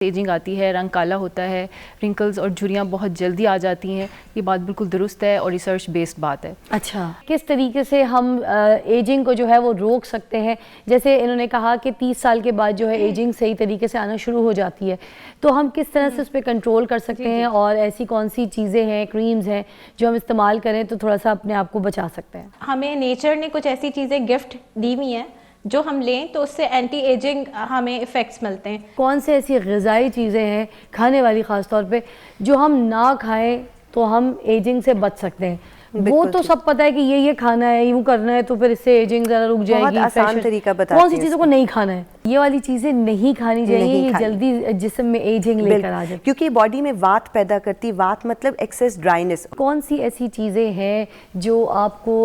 Ageing आती है, रंग काला होता है, रिंकल्स और झुर्रियाँ बहुत जल्दी आ जाती हैं। ये बात बिल्कुल दुरुस्त है और रिसर्च बेस्ड बात है। अच्छा, किस तरीके से हम एजिंग को जो है वो रोक सकते हैं? जैसे इन्होंने कहा कि 30 साल के बाद जो है एजिंग सही तरीके से आना शुरू हो जाती है, तो हम किस तरह से उस पर कंट्रोल कर सकते हैं और ऐसी कौन सी चीज़ें हैं, क्रीम्स हैं जो हम इस्तेमाल करें तो थोड़ा सा अपने आप को बचा सकते हैं? हमें नेचर ने कुछ ऐसी चीज़ें गिफ्ट दी हुई हैं जो हम लें तो उससे एंटी एजिंग हमें इफ़ेक्ट्स मिलते हैं। कौन से ऐसी ग़िज़ाई चीज़ें हैं खाने वाली ख़ास तौर पे जो हम ना खाएं तो हम एजिंग से बच सकते हैं? वो तो सब पता है कि ये खाना है, यूँ करना है तो फिर इससे एजिंग ज़रा रुक जाएगी। बहुत आसान तरीका बताते हैं। कौन सी चीज़ों को नहीं खाना है? ये वाली चीज़ें नहीं खानी चाहिए, ये जल्दी जिस्म में एजिंग लेकर आ जाए, क्योंकि बॉडी में वात पैदा करती। वात मतलब एक्सेस ड्राइनेस। कौन सी ऐसी चीज़ें हैं जो आपको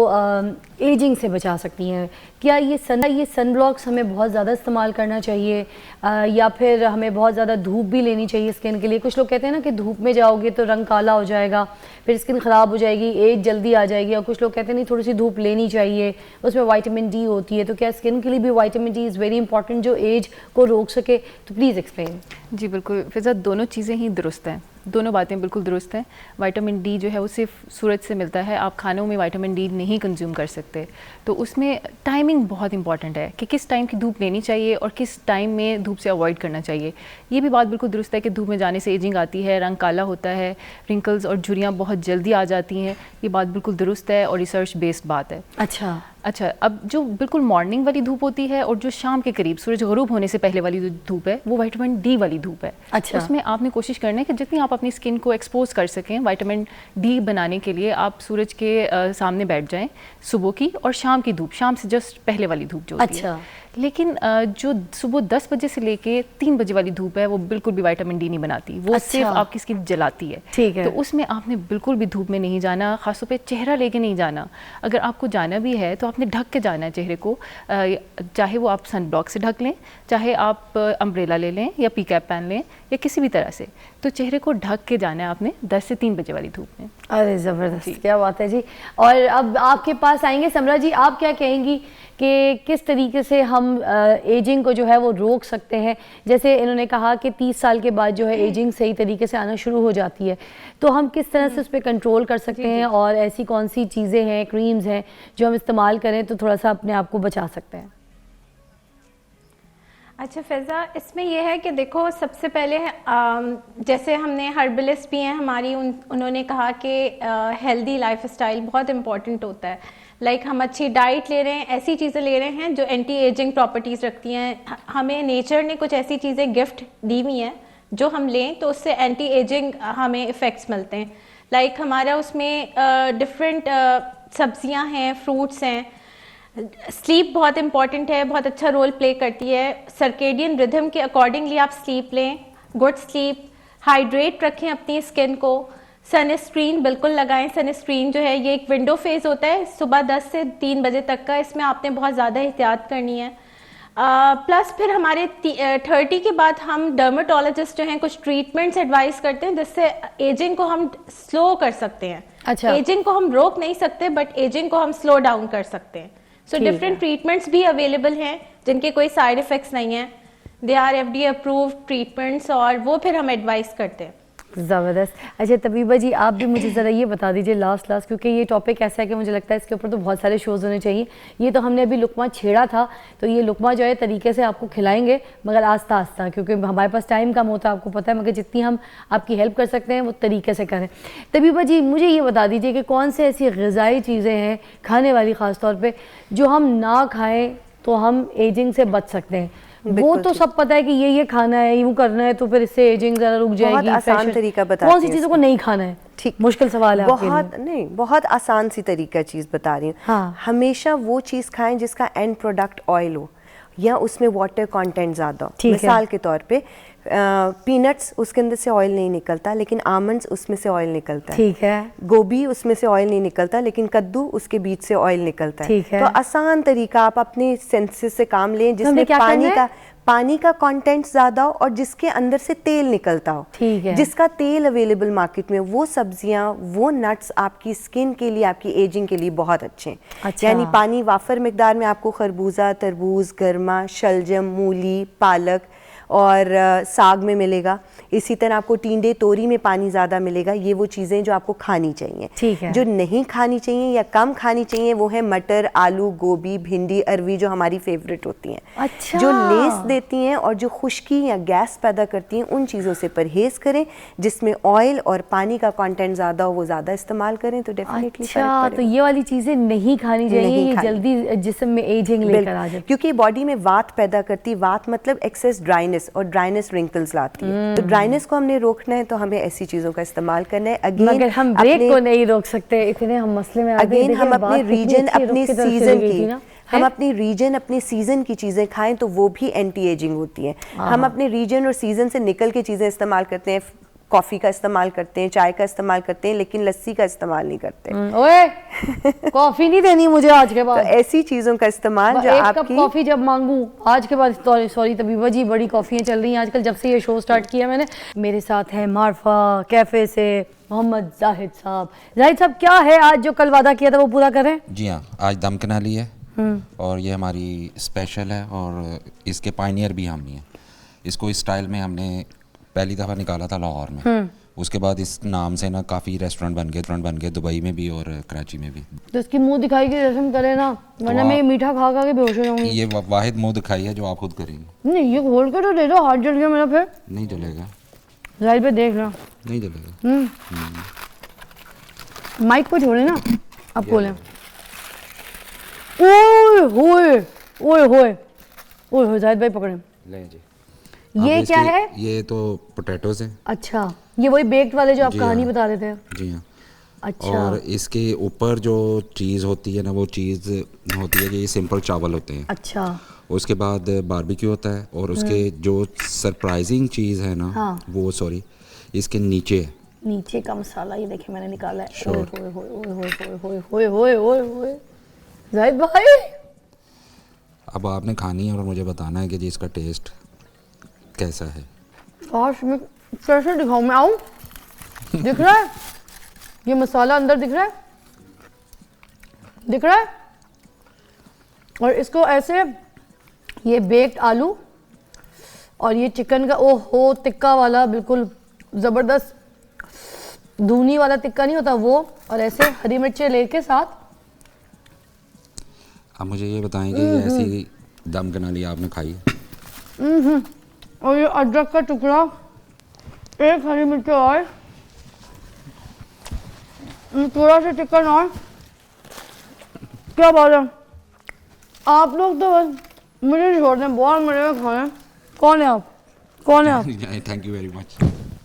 एजिंग से बचा सकती हैं? क्या ये सन ब्लॉक्स हमें बहुत ज़्यादा इस्तेमाल करना चाहिए या फिर हमें बहुत ज़्यादा धूप भी लेनी चाहिए स्किन के लिए? कुछ लोग कहते हैं ना कि धूप में जाओगे तो रंग काला हो जाएगा, फिर स्किन ख़राब हो जाएगी, एज जल्दी आ जाएगी। और कुछ लोग कहते हैं नहीं, थोड़ी सी धूप लेनी चाहिए, उसमें विटामिन डी होती है। तो क्या स्किन के लिए भी vitamin D is very important जो एज को रोक सके? तो प्लीज़ एक्सप्लेन। जी बिल्कुल फिज़ा, दोनों चीज़ें ही दुरुस्त हैं, दोनों बातें बिल्कुल दुरुस्त हैं। विटामिन डी जो है वो सिर्फ सूरज से मिलता है, आप खानों में विटामिन डी नहीं कंज्यूम कर सकते। तो उसमें टाइमिंग बहुत इंपॉर्टेंट है कि किस टाइम की धूप लेनी चाहिए और किस टाइम में धूप से अवॉइड करना चाहिए। ये भी बात बिल्कुल दुरुस्त है कि धूप में जाने से एजिंग आती है, रंग काला होता है, रिंकल्स और झुर्रियाँ बहुत जल्दी आ जाती हैं। ये बात बिल्कुल दुरुस्त है और रिसर्च बेस्ड बात है। अच्छा, अब जो बिल्कुल मॉर्निंग वाली धूप होती है और जो शाम के करीब सूरज गरूब होने से पहले वाली जो धूप है वो विटामिन डी वाली धूप है। अच्छा, उसमें आपने कोशिश करना है कि जितनी आप अपनी स्किन को एक्सपोज कर सकें विटामिन डी बनाने के लिए आप सूरज के सामने बैठ जाएं सुबह की और शाम की धूप, शाम से जस्ट पहले वाली धूप जो होती है। लेकिन जो सुबह 10 बजे से लेके 3 बजे वाली धूप है वो बिल्कुल भी विटामिन डी नहीं बनाती, वो सिर्फ आपकी स्किन जलाती है। ठीक है। तो उसमें आपने बिल्कुल भी धूप में नहीं जाना, खासतौर पे चेहरा लेके नहीं जाना। अगर आपको जाना भी है तो आपने ढक के जाना है चेहरे को, चाहे वो आप सन ब्लॉक से ढक लें, चाहे आप अम्ब्रेला ले लें या पी कैप पहन लें या किसी भी तरह से, तो चेहरे को ढक के जाना है आपने 10 से 3 बजे वाली धूप में। अरे ज़बरदस्त, क्या बात है जी। और अब आपके पास आएंगे समरा जी, आप क्या कहेंगी कि किस तरीके से हम एजिंग को जो है वो रोक सकते हैं? जैसे इन्होंने कहा कि 30 साल के बाद जो है एजिंग सही तरीके से आना शुरू हो जाती है, तो हम किस तरह से उस पर कंट्रोल कर सकते हैं और ऐसी कौन सी चीज़ें हैं, क्रीम्स हैं जो हम इस्तेमाल करें तो थोड़ा सा अपने आप को बचा सकते हैं? अच्छा फ़िज़ा, इसमें यह है कि देखो सबसे पहले जैसे हमने हर्बलिस्ट भी हैं हमारी, उन्होंने कहा कि हेल्दी लाइफस्टाइल बहुत इम्पॉर्टेंट होता है। लाइक हम अच्छी डाइट ले रहे हैं, ऐसी चीज़ें ले रहे हैं जो एंटी एजिंग प्रॉपर्टीज़ रखती हैं। हमें नेचर ने कुछ ऐसी चीज़ें गिफ्ट दी हुई हैं जो हम लें तो उससे एंटी एजिंग हमें इफ़ेक्ट्स मिलते हैं। लाइक हमारा उसमें डिफरेंट सब्जियां हैं, फ्रूट्स हैं। स्लीप बहुत इंपॉर्टेंट है, बहुत अच्छा रोल प्ले करती है। सर्केडियन रिदम के अकॉर्डिंगली आप स्लीप लें, गुड स्लीप, हाइड्रेट रखें अपनी स्किन को, सनस्क्रीन बिल्कुल लगाएं। सनस्क्रीन जो है ये एक विंडो फेज होता है सुबह 10 से 3 बजे तक का, इसमें आपने बहुत ज़्यादा एहतियात करनी है। प्लस फिर हमारे 30 के बाद हम डर्मेटोलॉजिस्ट जो हैं कुछ ट्रीटमेंट्स एडवाइस करते हैं जिससे एजिंग को हम स्लो कर सकते हैं। अच्छा, एजिंग को हम रोक नहीं सकते बट एजिंग को हम स्लो डाउन कर सकते हैं। सो डिफरेंट ट्रीटमेंट्स भी अवेलेबल हैं जिनके कोई साइड इफेक्ट्स नहीं हैं। They are FDA approved treatments और वो फिर हम एडवाइस करते हैं। ज़बरदस्त। अच्छा तबीबा जी, आप भी मुझे ज़रा ये बता दीजिए लास्ट क्योंकि ये टॉपिक ऐसा है कि मुझे लगता है इसके ऊपर तो बहुत सारे शोज़ होने चाहिए। ये तो हमने अभी लुकमा छेड़ा था, तो ये लुकमा जो है तरीके से आपको खिलाएंगे मगर आस्ता आस्ता, क्योंकि हमारे पास टाइम कम होता है, आपको पता है, मगर जितनी हम आपकी हेल्प कर सकते हैं वो तरीके से करें। तबीबा जी मुझे ये बता दीजिए कि कौन से ऐसी ग़िज़ाई चीज़ें हैं खाने वाली ख़ास तौर पर जो हम ना खाएँ तो हम एजिंग से बच सकते हैं? वो तो सब पता है कि ये खाना है, यूँ करना है तो फिर इससे एजिंग ज़रा रुक जाएगी। बहुत आसान तरीका बताती कौन सी चीज़ों को नहीं खाना है? ठीक, मुश्किल सवाल है आपके लिए। बहुत नहीं, बहुत आसान सी तरीका चीज़ बता रही हूँ। हाँ। हमेशा वो चीज़ खाएं जिसका एंड प्रोडक्ट ऑयल हो या उसमें वाटर कंटेंट ज़्यादा हो। मिसाल के तौर पे पीनट्स, उसके अंदर से ऑयल नहीं निकलता लेकिन आमंड्स उसमें से ऑयल निकलता है। ठीक है। गोभी उसमें से ऑयल नहीं निकलता लेकिन कद्दू उसके बीच से ऑयल निकलता है। ठीक है। तो आसान तरीका, आप अपने सेंसेस से काम लें जिसमें पानी का कंटेंट ज़्यादा हो और जिसके अंदर से तेल निकलता हो। ठीक है। जिसका तेल अवेलेबल मार्केट में, वो सब्जियां, वो नट्स आपकी स्किन के लिए, आपकी एजिंग के लिए बहुत अच्छे हैं। अच्छा। यानी पानी वाफर मिकदार में आपको खरबूजा, तरबूज, गर्मा, शलजम, मूली, पालक और साग में मिलेगा। इसी तरह आपको टिंडे तोरी में पानी ज़्यादा मिलेगा। ये वो चीज़ें जो आपको खानी चाहिए। ठीक है। जो नहीं खानी चाहिए या कम खानी चाहिए वो है मटर, आलू, गोभी, भिंडी, अरवी, जो हमारी फेवरेट होती हैं। अच्छा। जो लेस देती हैं और जो खुश्की या गैस पैदा करती हैं, उन चीज़ों से परहेज़ करें। जिसमें ऑयल और पानी का कंटेंट ज़्यादा हो वो ज़्यादा इस्तेमाल करें तो डेफिनेटली अच्छा, तो ये वाली चीज़ें नहीं खानी चाहिए, नहीं ये खानी। जल्दी जिस्म में एजिंग लेकर आ जाए। क्योंकि बॉडी में वात पैदा करती, वात मतलब एक्सेस ड्राइनेस, और ड्राइनेस रिंकल्स लाती है। तो ड्राइनेस को हमने रोकना है तो हमें ऐसी चीज़ों का इस्तेमाल करना है। मगर हम ब्रेक को नहीं रोक सकते, इतने हम मसले में आ गए। अगेन हम अपने रीजन, अपने सीजन की, हम है? अपनी रीजन, अपने सीजन की चीज़ें खाएं तो वो भी एंटी एजिंग होती हैं। हम अपने रीजन और सीजन से निकल के चीज़ें इस्तेमाल करते हैं, कॉफ़ी का इस्तेमाल करते हैं, चाय का इस्तेमाल करते हैं, लेकिन लस्सी का इस्तेमाल नहीं करते। ओए कॉफी नहीं देनी मुझे आज के तो बाद। ऐसी चीज़ों का इस्तेमाल जो एक कप आपकी कॉफी जब मांगू आज के बाद, सॉरी तबीबा जी, बड़ी कॉफ़ियाँ चल रही हैं आजकल जब से ये शो स्टार्ट किया मैंने। मेरे साथ है मारफा कैफ़े से मोहम्मद जाहिद साहब। जाहिद साहब, क्या है आज जो कल वादा किया था वो पूरा करें? जी हाँ, आज दम कनाली है और ये हमारी स्पेशल है और इसके पायनियर भी हम ही हैं। इसको इस स्टाइल में हमने पहली दफ़ा निकाला था लाहौर में। उसके बाद इस नाम से ना काफ़ी रेस्टोरेंट बन गए दुबई में भी और कराची में भी। तो इसकी मुंह दिखाई की रस्म करे ना, वरना मैं ये मीठा खा खा के बेहोश हो जाऊंगी। ये वाहिद मुंह दिखाई है जो आप खुद करेंगे। नहीं, ये खोल के तो दे दो, हाथ जल गया मेरा फिर। नहीं जलेगा, जाहिद पे देख लो। नहीं जलेगा। माइक को छोड़े ना, अब खोलें। ओए होए ओए होए ओए होए, जाहिद भाई पकड़े। ले जी। ये अब क्या इसके- है? ये तो पोटैटोज है। अच्छा, ये वही बेक्ड वाले जो आप जी कहानी हाँ। बता रहे थे। जी हाँ। अच्छा। और इसके ऊपर जो चीज़ होती है ना, वो चीज़ होती है कि ये सिंपल चावल होते हैं। अच्छा। उसके बाद बारबेक्यू होता है और उसके जो सरप्राइजिंग चीज़ है ना, हाँ। वो सॉरी इसके नीचे है। नीचे का मसाला ये देखिए मैंने निकाला है। Sure. ओए होए होए होए होए होए होए होए होए। जाहिद भाई, अब आपने खानी है और मुझे बताना है कि जी इसका टेस्ट कैसा है। काश मैं कैसे दिखाऊं, मैं आऊं? दिख रहा है ये मसाला अंदर, दिख रहा है, दिख रहा है। और इसको ऐसे, ये बेक्ड आलू और ये चिकन का ओहो टिक्का वाला, बिल्कुल ज़बरदस्त धूनी वाला टिक्का नहीं होता वो, और ऐसे हरी मिर्चें लेके साथ। अब मुझे ये बताएं कि ये ऐसी दम कनाली आपने खाई है? और ये अदरक का टुकड़ा, एक हरी मिर्च और, थोड़ा सा चिकन और, क्या बात है। आप लोग तो बस मुझे छोड़ दें, बहुत मजे में खाएं। कौन है आप? कौन है आप? Thank you very much.